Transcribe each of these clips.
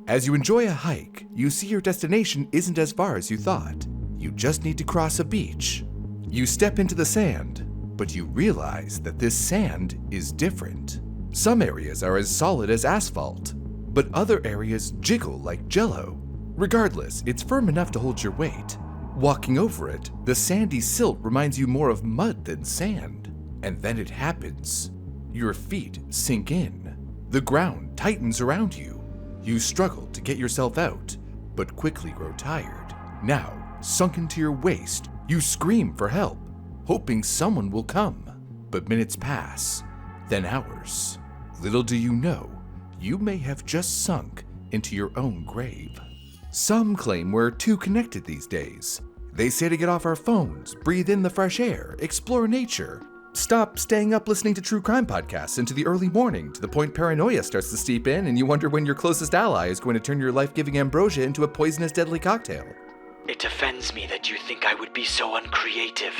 As you enjoy a hike, you see your destination isn't as far as you thought. You just need to cross a beach. You step into the sand, but you realize that this sand is different. Some areas are as solid as asphalt, but other areas jiggle like jello. Regardless, it's firm enough to hold your weight. Walking over it, the sandy silt reminds you more of mud than sand. And then it happens. Your feet sink in. The ground tightens around you. You struggle to get yourself out, but quickly grow tired. Now, sunken to your waist, you scream for help, hoping someone will come. But minutes pass, then hours. Little do you know, you may have just sunk into your own grave. Some claim we're too connected these days. They say to get off our phones, breathe in the fresh air, explore nature. Stop staying up listening to true crime podcasts into the early morning to the point paranoia starts to seep in and you wonder when your closest ally is going to turn your life-giving ambrosia into a poisonous deadly cocktail. It offends me that you think I would be so uncreative.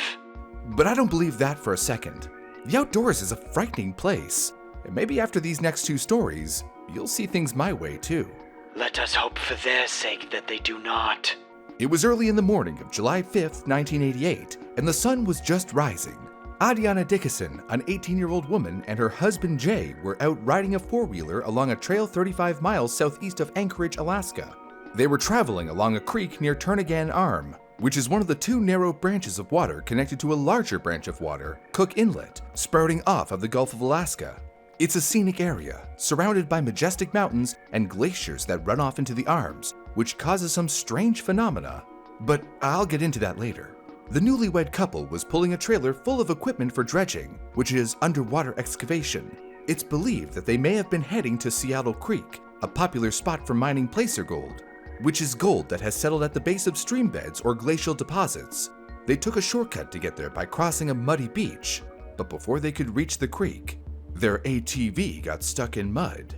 But I don't believe that for a second. The outdoors is a frightening place, and maybe after these next two stories, you'll see things my way too. Let us hope for their sake that they do not. It was early in the morning of July 5th, 1988, and the sun was just rising. Adiana Dickinson, an 18-year-old woman, and her husband Jay were out riding a four-wheeler along a trail 35 miles southeast of Anchorage, Alaska. They were traveling along a creek near Turnagain Arm, which is one of the two narrow branches of water connected to a larger branch of water, Cook Inlet, sprouting off of the Gulf of Alaska. It's a scenic area, surrounded by majestic mountains and glaciers that run off into the arms, which causes some strange phenomena. But I'll get into that later. The newlywed couple was pulling a trailer full of equipment for dredging, which is underwater excavation. It's believed that they may have been heading to Seattle Creek, a popular spot for mining placer gold, which is gold that has settled at the base of stream beds or glacial deposits. They took a shortcut to get there by crossing a muddy beach, but before they could reach the creek, their ATV got stuck in mud.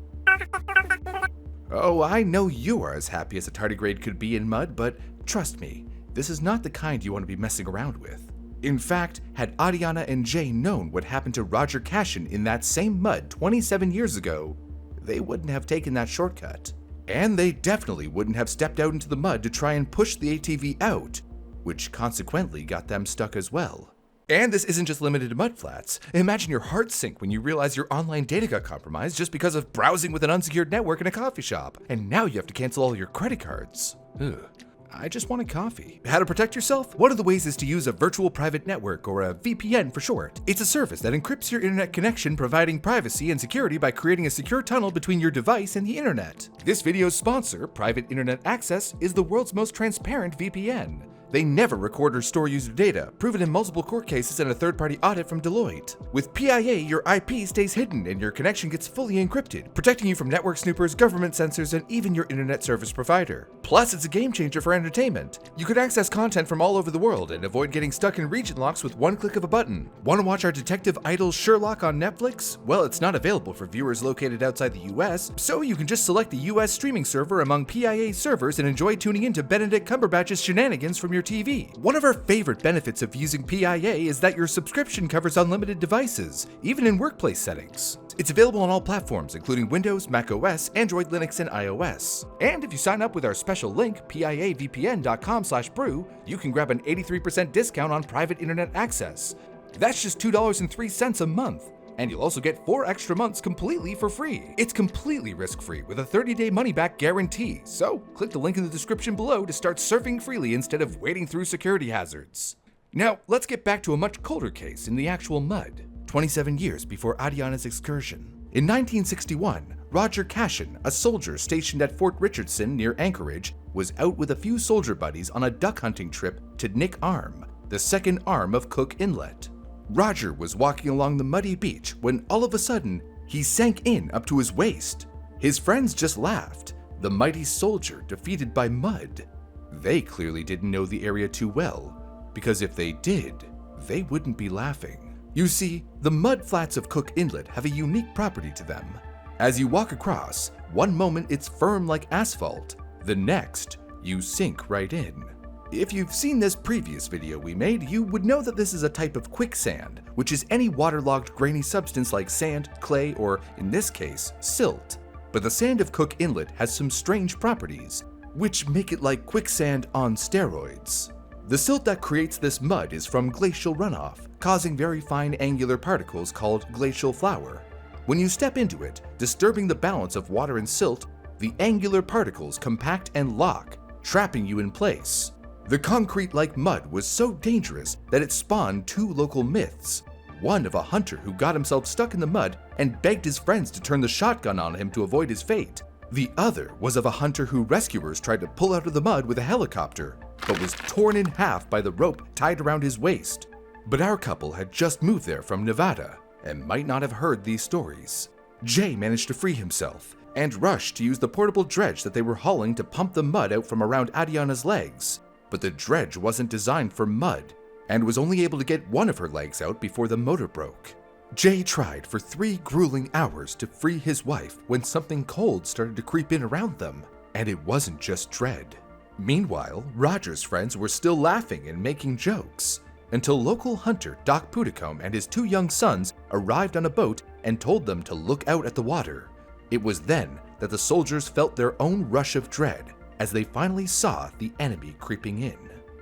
Oh, I know you are as happy as a tardigrade could be in mud, but trust me, this is not the kind you want to be messing around with. In fact, had Adiana and Jay known what happened to Roger Cashin in that same mud 27 years ago, they wouldn't have taken that shortcut. And they definitely wouldn't have stepped out into the mud to try and push the ATV out, which consequently got them stuck as well. And this isn't just limited to mudflats. Imagine your heart sink when you realize your online data got compromised just because of browsing with an unsecured network in a coffee shop, and now you have to cancel all your credit cards. Ugh. I just wanted coffee. How to protect yourself? One of the ways is to use a virtual private network, or a VPN for short. It's a service that encrypts your internet connection, providing privacy and security by creating a secure tunnel between your device and the internet. This video's sponsor, Private Internet Access, is the world's most transparent VPN. They never record or store user data, proven in multiple court cases and a third-party audit from Deloitte. With PIA, your IP stays hidden and your connection gets fully encrypted, protecting you from network snoopers, government censors, and even your internet service provider. Plus, it's a game changer for entertainment. You can access content from all over the world and avoid getting stuck in region locks with one click of a button. Want to watch our detective idol Sherlock on Netflix? Well, it's not available for viewers located outside the US, so you can just select the US streaming server among PIA servers and enjoy tuning in to Benedict Cumberbatch's shenanigans from your TV. One of our favorite benefits of using PIA is that your subscription covers unlimited devices, even in workplace settings. It's available on all platforms, including Windows, Mac OS, Android, Linux, and iOS. And if you sign up with our special link, piavpn.com/brew, you can grab an 83% discount on private internet access. That's just $2.03 a month. And you'll also get 4 extra months completely for free. It's completely risk-free with a 30-day money-back guarantee. So click the link in the description below to start surfing freely instead of wading through security hazards. Now, let's get back to a much colder case in the actual mud, 27 years before Adiana's excursion. In 1961, Roger Cashin, a soldier stationed at Fort Richardson near Anchorage, was out with a few soldier buddies on a duck hunting trip to Nick Arm, the second arm of Cook Inlet. Roger was walking along the muddy beach when all of a sudden, he sank in up to his waist. His friends just laughed, the mighty soldier defeated by mud. They clearly didn't know the area too well, because if they did, they wouldn't be laughing. You see, the mud flats of Cook Inlet have a unique property to them. As you walk across, one moment it's firm like asphalt, the next, you sink right in. If you've seen this previous video we made, you would know that this is a type of quicksand, which is any waterlogged grainy substance like sand, clay, or, in this case, silt. But the sand of Cook Inlet has some strange properties, which make it like quicksand on steroids. The silt that creates this mud is from glacial runoff, causing very fine angular particles called glacial flour. When you step into it, disturbing the balance of water and silt, the angular particles compact and lock, trapping you in place. The concrete-like mud was so dangerous that it spawned two local myths. One of a hunter who got himself stuck in the mud and begged his friends to turn the shotgun on him to avoid his fate. The other was of a hunter who rescuers tried to pull out of the mud with a helicopter, but was torn in half by the rope tied around his waist. But our couple had just moved there from Nevada and might not have heard these stories. Jay managed to free himself and rushed to use the portable dredge that they were hauling to pump the mud out from around Adiana's legs. But the dredge wasn't designed for mud and was only able to get one of her legs out before the motor broke. Jay tried for 3 grueling hours to free his wife when something cold started to creep in around them, and it wasn't just dread. Meanwhile, Roger's friends were still laughing and making jokes, until local hunter Doc Pudicombe and his 2 young sons arrived on a boat and told them to look out at the water. It was then that the soldiers felt their own rush of dread as they finally saw the enemy creeping in.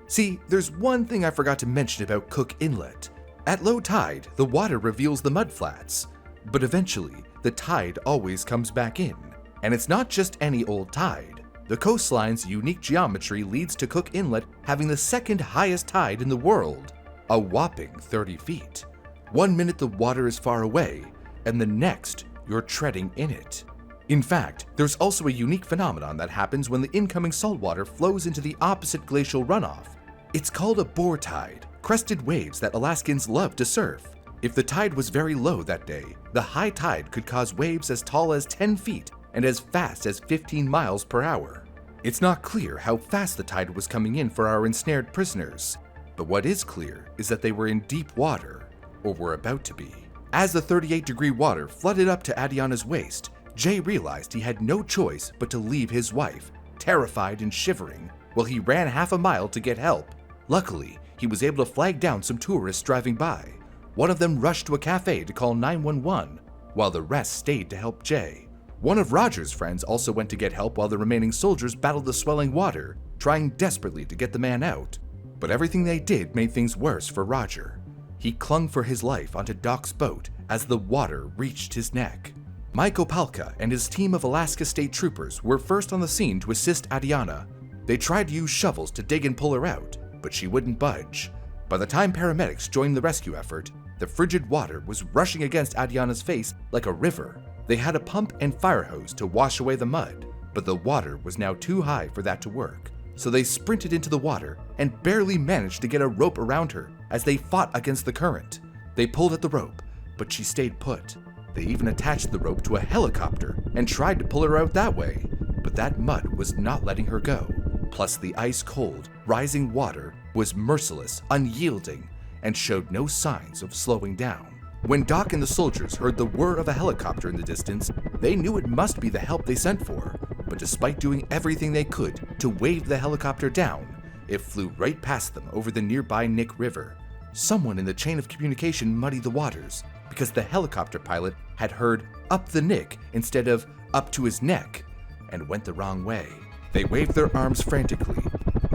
See, there's one thing I forgot to mention about Cook Inlet. At low tide, the water reveals the mudflats, but eventually, the tide always comes back in. And it's not just any old tide. The coastline's unique geometry leads to Cook Inlet having the 2nd highest tide in the world, a whopping 30 feet. One minute the water is far away, and the next, you're treading in it. In fact, there's also a unique phenomenon that happens when the incoming saltwater flows into the opposite glacial runoff. It's called a boar tide, crested waves that Alaskans love to surf. If the tide was very low that day, the high tide could cause waves as tall as 10 feet and as fast as 15 miles per hour. It's not clear how fast the tide was coming in for our ensnared prisoners, but what is clear is that they were in deep water, or were about to be. As the 38-degree water flooded up to Adiana's waist, Jay realized he had no choice but to leave his wife, terrified and shivering, while he ran half a mile to get help. Luckily, he was able to flag down some tourists driving by. One of them rushed to a cafe to call 911, while the rest stayed to help Jay. One of Roger's friends also went to get help while the remaining soldiers battled the swelling water, trying desperately to get the man out. But everything they did made things worse for Roger. He clung for his life onto Doc's boat as the water reached his neck. Mike Opalka and his team of Alaska State Troopers were first on the scene to assist Adiana. They tried to use shovels to dig and pull her out, but she wouldn't budge. By the time paramedics joined the rescue effort, the frigid water was rushing against Adiana's face like a river. They had a pump and fire hose to wash away the mud, but the water was now too high for that to work. So they sprinted into the water and barely managed to get a rope around her as they fought against the current. They pulled at the rope, but she stayed put. They even attached the rope to a helicopter and tried to pull her out that way, but that mud was not letting her go. Plus, the ice-cold, rising water was merciless, unyielding, and showed no signs of slowing down. When Doc and the soldiers heard the whir of a helicopter in the distance, they knew it must be the help they sent for. But despite doing everything they could to wave the helicopter down, it flew right past them over the nearby Nick River. Someone in the chain of communication muddied the waters because the helicopter pilot had heard up the Nick instead of up to his neck and went the wrong way. They waved their arms frantically,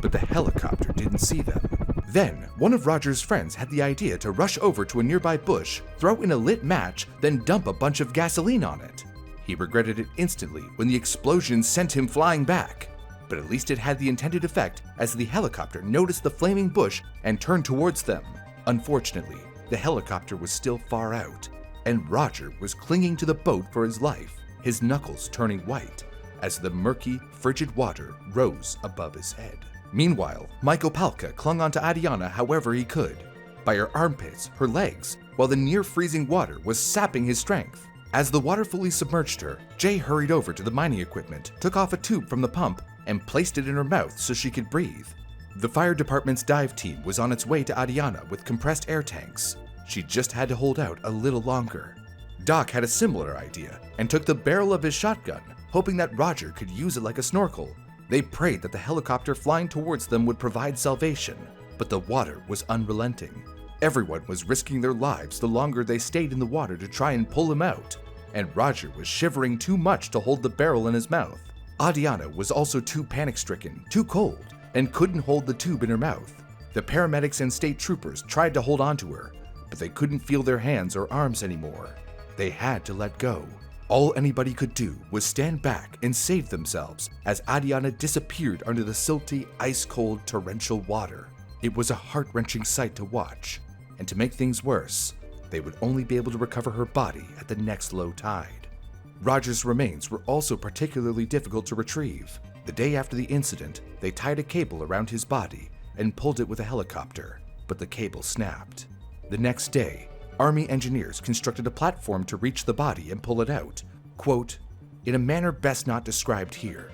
but the helicopter didn't see them. Then, one of Roger's friends had the idea to rush over to a nearby bush, throw in a lit match, then dump a bunch of gasoline on it. He regretted it instantly when the explosion sent him flying back, but at least it had the intended effect as the helicopter noticed the flaming bush and turned towards them. Unfortunately, the helicopter was still far out, and Roger was clinging to the boat for his life, his knuckles turning white as the murky, frigid water rose above his head. Meanwhile, Mike Opalka clung onto Adiana however he could, by her armpits, her legs, while the near-freezing water was sapping his strength. As the water fully submerged her, Jay hurried over to the mining equipment, took off a tube from the pump, and placed it in her mouth so she could breathe. The fire department's dive team was on its way to Adiana with compressed air tanks. She just had to hold out a little longer. Doc had a similar idea and took the barrel of his shotgun, hoping that Roger could use it like a snorkel. They prayed that the helicopter flying towards them would provide salvation, but the water was unrelenting. Everyone was risking their lives the longer they stayed in the water to try and pull him out. and Roger was shivering too much to hold the barrel in his mouth. Adiana was also too panic-stricken, too cold, and couldn't hold the tube in her mouth. The paramedics and state troopers tried to hold onto her, but they couldn't feel their hands or arms anymore. They had to let go. All anybody could do was stand back and save themselves as Adiana disappeared under the silty, ice-cold, torrential water. It was a heart-wrenching sight to watch, and to make things worse, they would only be able to recover her body at the next low tide. Roger's remains were also particularly difficult to retrieve. The day after the incident, they tied a cable around his body and pulled it with a helicopter, but the cable snapped. The next day, Army engineers constructed a platform to reach the body and pull it out, quote, in a manner best not described here.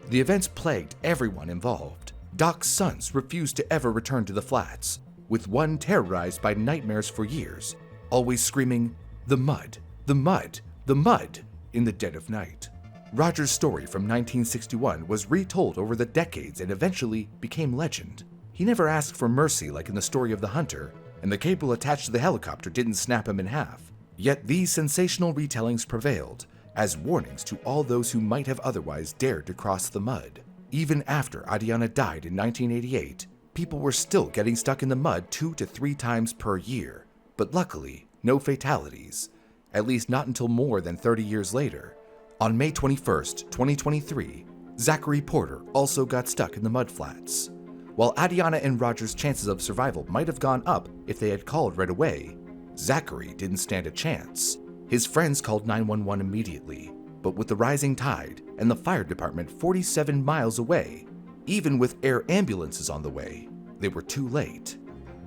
The events plagued everyone involved. Doc's sons refused to ever return to the flats, with one terrorized by nightmares for years, always screaming, "The mud, the mud, the mud," in the dead of night. Roger's story from 1961 was retold over the decades and eventually became legend. He never asked for mercy like in the story of the hunter, and the cable attached to the helicopter didn't snap him in half. Yet these sensational retellings prevailed as warnings to all those who might have otherwise dared to cross the mud. Even after Adiana died in 1988, people were still getting stuck in the mud 2 to 3 times per year. But luckily, no fatalities, at least not until more than 30 years later. On May 21st, 2023, Zachary Porter also got stuck in the mudflats. While Adiana and Roger's chances of survival might have gone up if they had called right away, Zachary didn't stand a chance. His friends called 911 immediately, but with the rising tide and the fire department 47 miles away, even with air ambulances on the way, they were too late.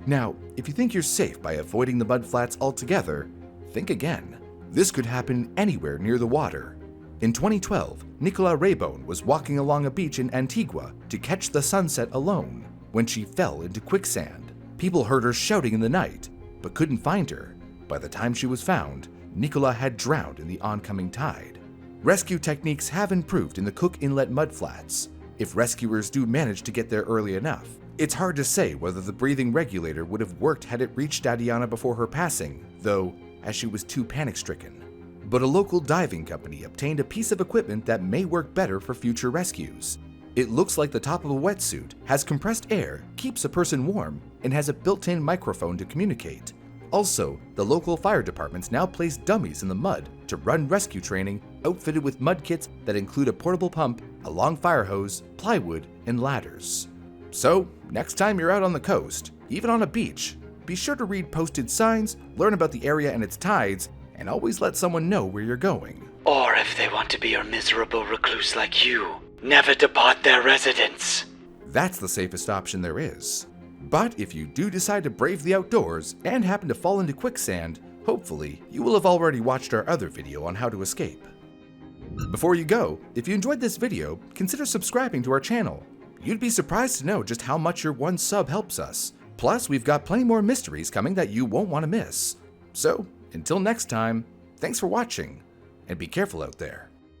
Now, if you think you're safe by avoiding the mudflats altogether, think again. This could happen anywhere near the water. In 2012, Nicola Raybone was walking along a beach in Antigua to catch the sunset alone when she fell into quicksand. People heard her shouting in the night, but couldn't find her. By the time she was found, Nicola had drowned in the oncoming tide. Rescue techniques have improved in the Cook Inlet mudflats, if rescuers do manage to get there early enough. It's hard to say whether the breathing regulator would have worked had it reached Adiana before her passing, though, as she was too panic-stricken. But a local diving company obtained a piece of equipment that may work better for future rescues. It looks like the top of a wetsuit, has compressed air, keeps a person warm, and has a built-in microphone to communicate. Also, the local fire departments now place dummies in the mud to run rescue training outfitted with mud kits that include a portable pump, a long fire hose, plywood, and ladders. So, next time you're out on the coast, even on a beach, be sure to read posted signs, learn about the area and its tides, and always let someone know where you're going. Or if they want to be a miserable recluse like you, never depart their residence. That's the safest option there is. But if you do decide to brave the outdoors and happen to fall into quicksand, hopefully you will have already watched our other video on how to escape. Before you go, if you enjoyed this video, consider subscribing to our channel. You'd be surprised to know just how much your one sub helps us. Plus, we've got plenty more mysteries coming that you won't want to miss. So, until next time, thanks for watching, and be careful out there.